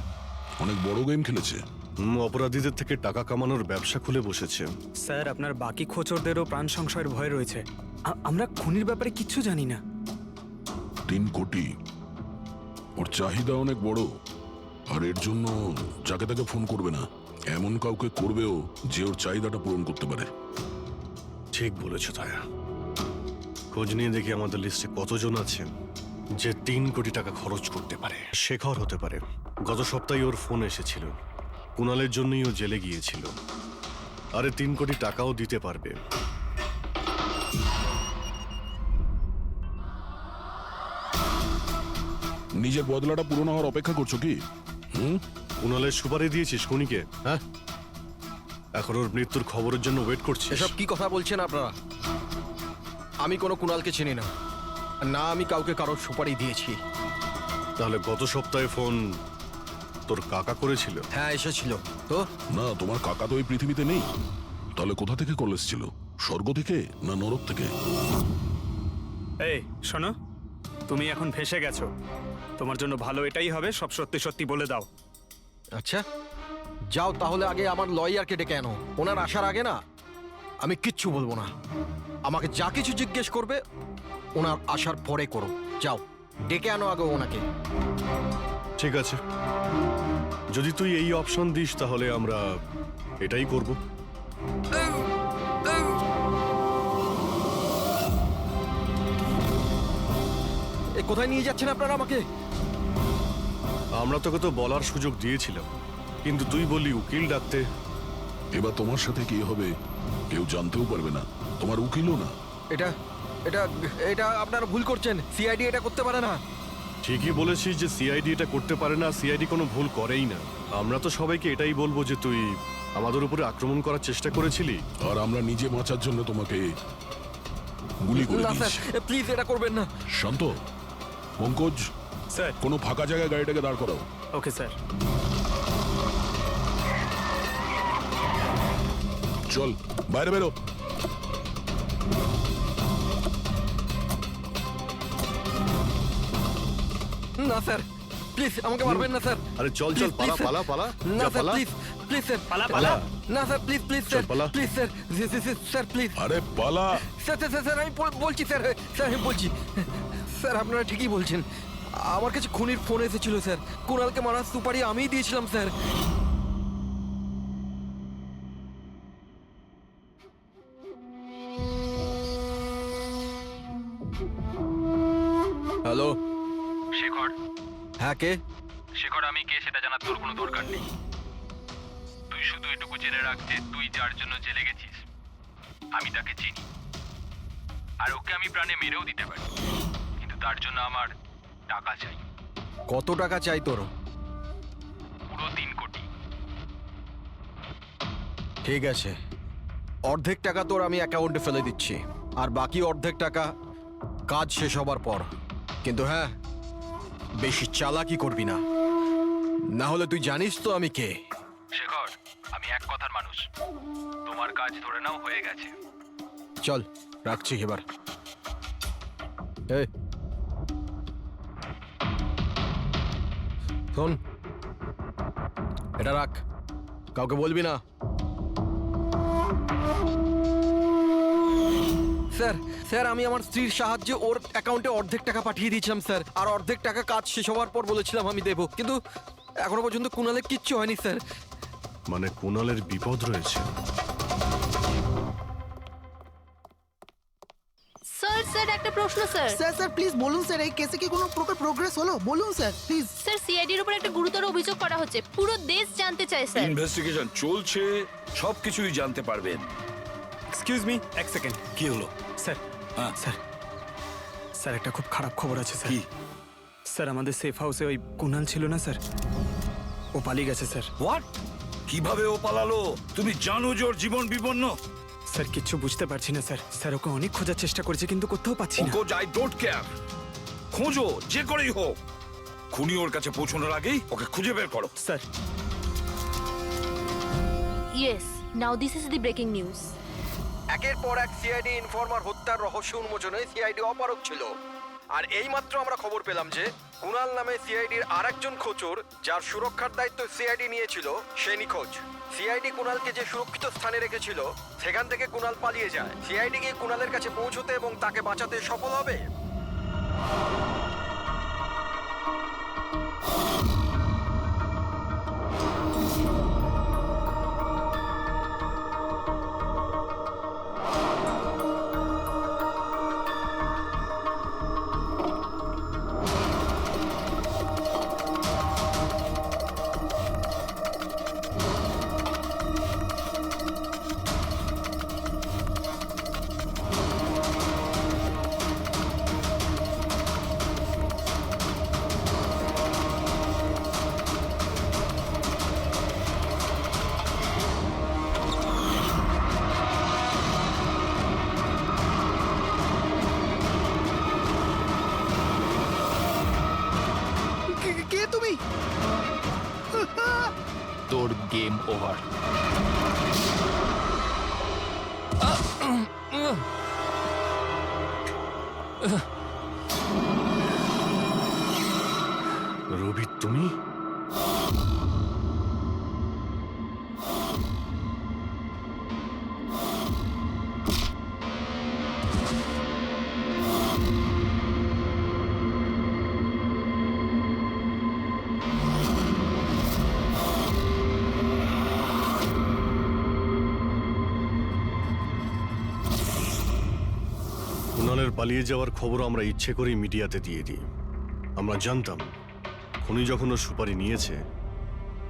Speaker 5: অনেক বড় গেম খেলেছে।
Speaker 1: অপরাধীদের থেকে টাকা কামানোর ব্যবসা খুলে বসেছে।
Speaker 8: স্যার, আপনার বাকি খোঁচরদেরও প্রাণ সংশয়ের ভয় রয়েছে। আমরা খুনির ব্যাপারে কিচ্ছু জানি না।
Speaker 5: 3 কোটি, ওর চাহিদা অনেক বড়, আর এর জন্য যাকে তাকে ফোন করবে না, এমন কাউকে করবেও যে ওর চাহিদাটা পূরণ করতে পারে।
Speaker 1: ঠিক বলেছো তায়া। খোঁজ নিয়ে দেখি আমাদের লিস্টে কতজন আছে যে 3 কোটি টাকা খরচ করতে পারে। শেখর হতে পারে, গত সপ্তাহে ওর ফোন এসেছিল। কুণালের জন্যই ও জেলে গিয়েছিল, আরে 3 কোটি টাকাও দিতে পারবে।
Speaker 5: নিজের বদলাটা পূরণ হওয়ার অপেক্ষা করছো কি?
Speaker 1: কুণালের সুপারি দিয়েছিস খুনিকে? হ্যাঁ, এখন ওর মৃত্যুর খবরের জন্য ওয়েট করছিস?
Speaker 10: এসব কি কথা বলছেন আপনারা? আমি কোনো কুণালকে চিনি না, না আমি কাউকে কারোর সুপারি দিয়েছি।
Speaker 1: তাহলে গত সপ্তাহে ফোন তোর কাকা করেছিল?
Speaker 10: হ্যাঁ, এসেছিল তো।
Speaker 5: না, তোমার কাকা তো এই পৃথিবীতে নেই। তাহলে কোথা থেকে কল এসেছিল? স্বর্গ থেকে না নরক থেকে?
Speaker 8: এই শোনো, তুমি এখন ফেঁসে গেছো। তোমার জন্য ভালো এটাই হবে সব সত্যি সত্যি বলে দাও।
Speaker 10: আচ্ছা যাও, তাহলে আগে আমার লয়ারকে ডেকে আনো। ওনার আসার আগে না আমি কিচ্ছু বলবো না। আমাকে যা কিছু জিজ্ঞেস করবে ওনার আসার পরে করো। যাও, ডেকে আনো আগে ওনাকে।
Speaker 1: ঠিক আছে, যদি তুই এই অপশন দিস তাহলে আমরা এটাই করব।
Speaker 10: কোথায় নিয়ে যাচ্ছেন আপনারা আমাকে?
Speaker 1: আমরা তোকে তো বলার সুযোগ দিয়েছিলাম, কিন্তু তুই বললি উকিল ডাকতে।
Speaker 5: এবার তোমার সাথে কি হবে কেউ জানতেও পারবে না, তোমার উকিলও না।
Speaker 10: এটা এটা এটা আপনারা ভুল করছেন। সিআইডি এটা করতে পারে না।
Speaker 1: ঠিকই বলেছিস যে সিআইডি এটা করতে পারে না, সিআইডি কোনো ভুল করেই না। আমরা তো সবাইকে এটাই বলবো যে তুই আমাদের উপরে আক্রমণ করার চেষ্টা করেছিলি।
Speaker 5: আর আমরা নিজে বাঁচার জন্য তোমাকে গুলি করে
Speaker 10: না স্যার,
Speaker 5: দিয়েছি।
Speaker 10: প্লিজ এটা করবেন না।
Speaker 5: শান্ত, পঙ্কজ,
Speaker 8: স্যার।
Speaker 5: কোনো ফাঁকা জায়গায় গাড়িটাকে দাঁড় করাও।
Speaker 8: Okay sir.
Speaker 5: চল বাইরে বেরো।
Speaker 10: না স্যার, প্লিজ আমাকে মারবেন না স্যার।
Speaker 1: আরে চল চল, পালা পালা পালা,
Speaker 10: না
Speaker 1: যা
Speaker 10: স্যার,
Speaker 1: পালা।
Speaker 10: প্লিজ প্লিজ স্যার,
Speaker 8: পালা পালা।
Speaker 10: না স্যার, প্লিজ প্লিজ স্যার,
Speaker 1: পালা।
Speaker 10: Please sir, sir please.
Speaker 5: আরে পালা।
Speaker 10: স্যার স্যার স্যার, স্যার আমি বলছি স্যার, স্যার আমি বলছি। স্যার আপনারা ঠিকই বলছেন, আমার কাছে খুনির ফোন এসেছিল স্যার। কুণালকে মারার সুপারি আমিই দিয়েছিলাম স্যার। হ্যালো
Speaker 12: শেখর,
Speaker 10: হ্যাঁ কে?
Speaker 12: শেখর আমি কে সেটা জানার তোর কোনো দরকার নেই। তুই শুধু এটুকু জেনে রাখ যে তুই যার জন্য জেলে গেছিস আমি তাকে চিনি, আর ওকে আমি প্রাণে মেরেও দিতে পারি, কিন্তু তার জন্য আমার টাকা চাই।
Speaker 10: কত টাকা চাই তোর?
Speaker 12: পুরো 3 কোটি।
Speaker 10: ঠিক আছে, অর্ধেক টাকা তোর আমি অ্যাকাউন্টে ফেলে দিচ্ছি, আর বাকি অর্ধেক টাকা কাজ শেষ হবার পর। কিন্তু হ্যাঁ, বেশি চালাকি করবি না, না হলে তুই জানিস তো আমি কে।
Speaker 12: শেখর, আমি এক কথার মানুষ, তোমার কাজ ধরে নাও হয়ে গেছে।
Speaker 10: চল রাখছি এবার। এই শোন, এটা রাখ, কাউকে বলবি না। স্যার স্যার, আমি আমার স্ত্রীর সাহায্যে ওর অ্যাকাউন্টে অর্ধেক টাকা পাঠিয়ে দিয়েছিলাম স্যার, আর অর্ধেক টাকা কাজ শেষ হওয়ার পর বলেছিলাম আমি দেবো, কিন্তু এখনো পর্যন্ত কুণালের কিচ্ছু হয়নি স্যার।
Speaker 1: মানে কুণালের বিপদ রয়েছে।
Speaker 3: স্যার স্যার একটা প্রশ্ন স্যার।
Speaker 2: স্যার স্যার প্লিজ বলুন স্যার, এই কেসে কি কোনো প্রকার প্রোগ্রেস হলো? বলুন স্যার প্লিজ।
Speaker 3: স্যার সিআইডির উপর একটা গুরুতর অভিযোগ করা হচ্ছে, পুরো দেশ জানতে চায় স্যার।
Speaker 6: ইনভেস্টিগেশন চলছে, সবকিছুই জানতে পারবেন।
Speaker 8: এক্সকিউজ মি, এক সেকেন্ড।
Speaker 6: কি হলো?
Speaker 8: স্যার,
Speaker 6: হ্যাঁ
Speaker 8: স্যার, স্যার একটা খুব খারাপ খবর আছে স্যার।
Speaker 6: কি?
Speaker 8: স্যার আমাদের সেফ হাউসে ওই কুণাল ছিল না স্যার, ও পালিয়ে গেছে স্যার।
Speaker 6: হোয়াট? কিভাবে ও পালালো? তুমি জানো যে ওর জীবন বিপন্ন।
Speaker 8: স্যার কিচ্ছু বুঝতে পারছি না স্যার। স্যার ওকে অনেক খোঁজার চেষ্টা করেছে কিন্তু কোথাও পাচ্ছি না।
Speaker 6: ওকে আই ডোন্ট কেয়ার, খোঁজো যে করেই হোক, খুনি ওর কাছে পৌঁছানোর আগেই ওকে খুঁজে বের করো।
Speaker 8: Sir
Speaker 3: yes, now this is the breaking news.
Speaker 10: একের পর এক সিআইডি ইনফরমার হত্যার রহস্য উন্মোচনে সিআইডি অপারগ ছিল, আর এইমাত্র আমরা খবর পেলাম যে কুণাল নামে সিআইডির আরেকজন খোঁচর, যার সুরক্ষার দায়িত্ব সিআইডি নিয়েছিল, সে নিখোঁজ। সিআইডি কুণালকে যে সুরক্ষিত স্থানে রেখেছিল সেখান থেকে কুণাল পালিয়ে যায়। সিআইডি কি কুণালের কাছে পৌঁছতে এবং তাকে বাঁচাতে সফল হবে?
Speaker 2: কে তুমি?
Speaker 12: তোর গেম ওভার।
Speaker 1: রবি তুমি? কুণালের পালিয়ে যাওয়ার খবর আমরা ইচ্ছে করেই মিডিয়াতে দিয়ে দিই। আমরা জানতাম খুনি যখন ও সুপারি নিয়েছে,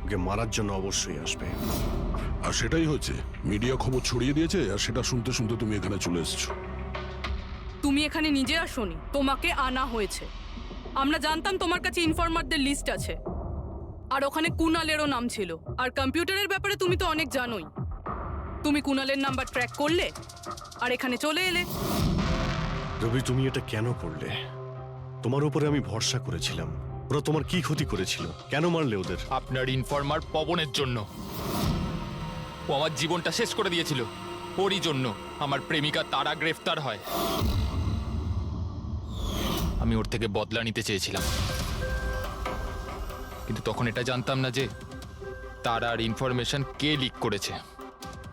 Speaker 1: ওকে মারার জন্য অবশ্যই আসবে।
Speaker 5: আর সেটাই হয়েছে, মিডিয়া খবর ছড়িয়ে দিয়েছে, আর সেটা শুনতে শুনতে তুমি এখানে চলে এসেছো।
Speaker 7: তুমি এখানে নিজে আসোনি, তোমাকে আনা হয়েছে। আমরা জানতাম তোমার কাছে ইনফরমারদের লিস্ট আছে, আর ওখানে কুনালেরও নাম ছিল। আর কম্পিউটারের ব্যাপারে তুমি তো অনেক জানোই। তুমি কুনালের নাম্বার ট্র্যাক করলে আর এখানে চলে এলে।
Speaker 1: রবি, তুমি এটা কেন করলে? তোমার উপরে আমি ভরসা করেছিলাম। ওরা তোমার কি ক্ষতি করেছিল? কেন মারলে ওদের?
Speaker 12: আপনার ইনফরমার পবনের জন্য। ও আমার জীবনটা শেষ করে দিয়েছিল। ওরই জন্য আমার প্রেমিকা তারা গ্রেফতার হয়। আমি ওর থেকে বদলা নিতে চেয়েছিলাম, কিন্তু তখন এটা জানতাম না যে তারার ইনফরমেশন কে লিক করেছে।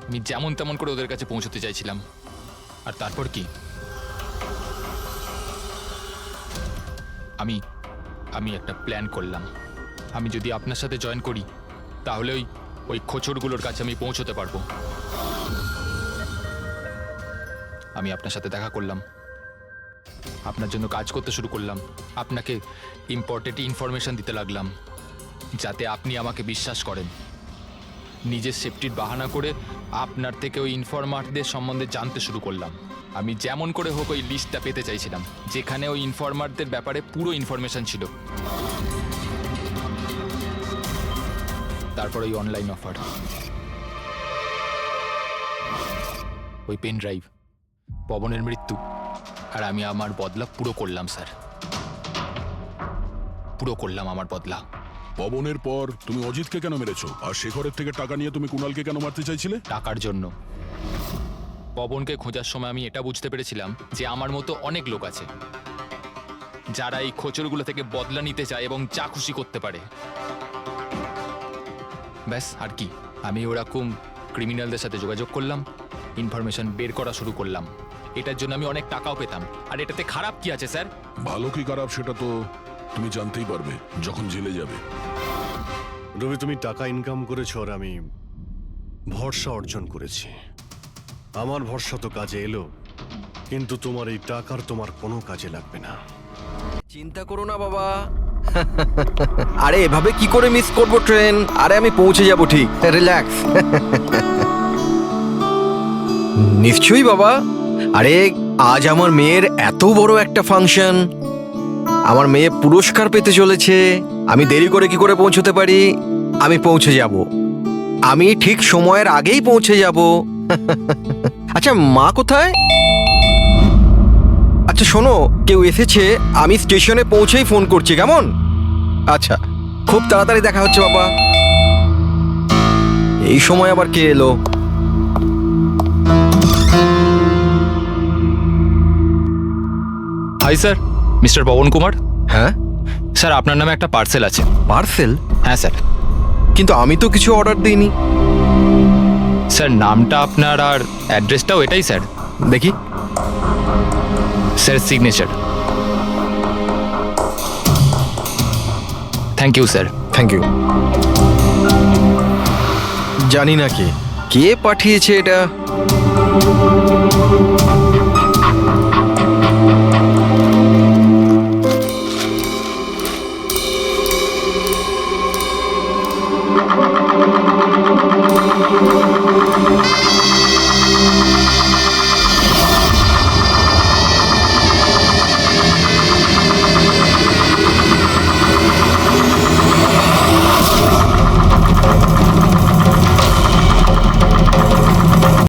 Speaker 12: আমি যেমন তেমন করে ওদের কাছে পৌঁছতে চাইছিলাম। আর তারপর কি, আমি একটা প্ল্যান করলাম। আমি যদি আপনার সাথে জয়েন করি, তাহলে ওই খোঁচরগুলোর কাছে আমি পৌঁছতে পারবো। আমি আপনার সাথে দেখা করলাম, আপনার জন্য কাজ করতে শুরু করলাম, আপনাকে ইম্পর্টেন্ট ইনফরমেশন দিতে লাগলাম, যাতে আপনি আমাকে বিশ্বাস করেন। নিজের সেফটির বাহানা করে আপনার থেকে ওই ইনফরমারদের সম্বন্ধে জানতে শুরু করলাম। আমি যেমন করে হোক ওই লিস্টটা পেতে চাইছিলাম, যেখানে ওই ইনফরমারদের ব্যাপারে পুরো ইনফরমেশন ছিল। তারপর ওই অনলাইন অফার, ওই পেন ড্রাইভ, পবনের মৃত্যু, আর আমি আমার বদলা পুরো করলাম স্যার। পুরো করলাম আমার বদলা।
Speaker 5: পবনের পর তুমি অজিতকে কেন মেরেছো? আর শেখরের থেকে টাকা নিয়ে তুমি কুণালকে কেন মারতে চাইছিলে?
Speaker 12: টাকার জন্য। পবনকে খোঁজার সময় আমি এটা বুঝতে পেরেছিলাম যে আমার মতো অনেক লোক আছে যারা এই খোঁচরগুলো থেকে বদলা নিতে চায় এবং যা খুশি করতে পারে। ব্যাস, আর কি। আমি ওরকম ক্রিমিনালদের সাথে যোগাযোগ করলাম, ইনফরমেশন বের করা শুরু করলাম। এটার জন্য আমি অনেক টাকাও পেতাম। আর এটাতে খারাপ কি আছে স্যার?
Speaker 5: ভালো কি খারাপ সেটা তো তুমি জানতেই পারবে যখন জেলে যাবে।
Speaker 1: রবি, তুমি টাকা ইনকাম করেছো আর আমি ভরসা অর্জন করেছি। আমার ভরসা তো কাজে এলো, কিন্তু তোমার এই টাকার তোমার কোনো কাজে লাগবে না।
Speaker 10: চিন্তা করো না বাবা। আরে এভাবে কি করে মিস করব ট্রেন? আরে আমি পৌঁছে যাব ঠিক, রিল্যাক্স। নিশ্চয়ই বাবা। আরে আজ আমার মেয়ের এত বড় একটা ফাংশন, আমার মেয়ে পুরস্কার পেতে চলেছে। আমি দেরি করে কি করে পৌঁছতে পারি? আমি পৌঁছে যাব, আমি ঠিক সময়ের আগেই পৌঁছে যাব। আচ্ছা, মা কোথায়? আচ্ছা শোনো, কেউ এসেছে, আমি স্টেশনে পৌঁছেই ফোন করছি, কেমন? আচ্ছা, খুব তাড়াতাড়ি দেখা হচ্ছে বাবা। এই সময় আবার কে এলো?
Speaker 12: Hi sir, mister Pawan Kumar.
Speaker 10: হ্যাঁ
Speaker 12: স্যার, আপনার নামে একটা পার্সেল আছে।
Speaker 10: পার্সেল?
Speaker 12: হ্যাঁ স্যার।
Speaker 10: কিন্তু আমি তো কিছু অর্ডার দিইনি।
Speaker 12: স্যার, নামটা আপনার আর অ্যাড্রেসটাও এটাই স্যার।
Speaker 10: দেখি।
Speaker 12: Sir, signature. Thank you sir.
Speaker 10: Thank you. জানি না কে পাঠিয়েছে এটা।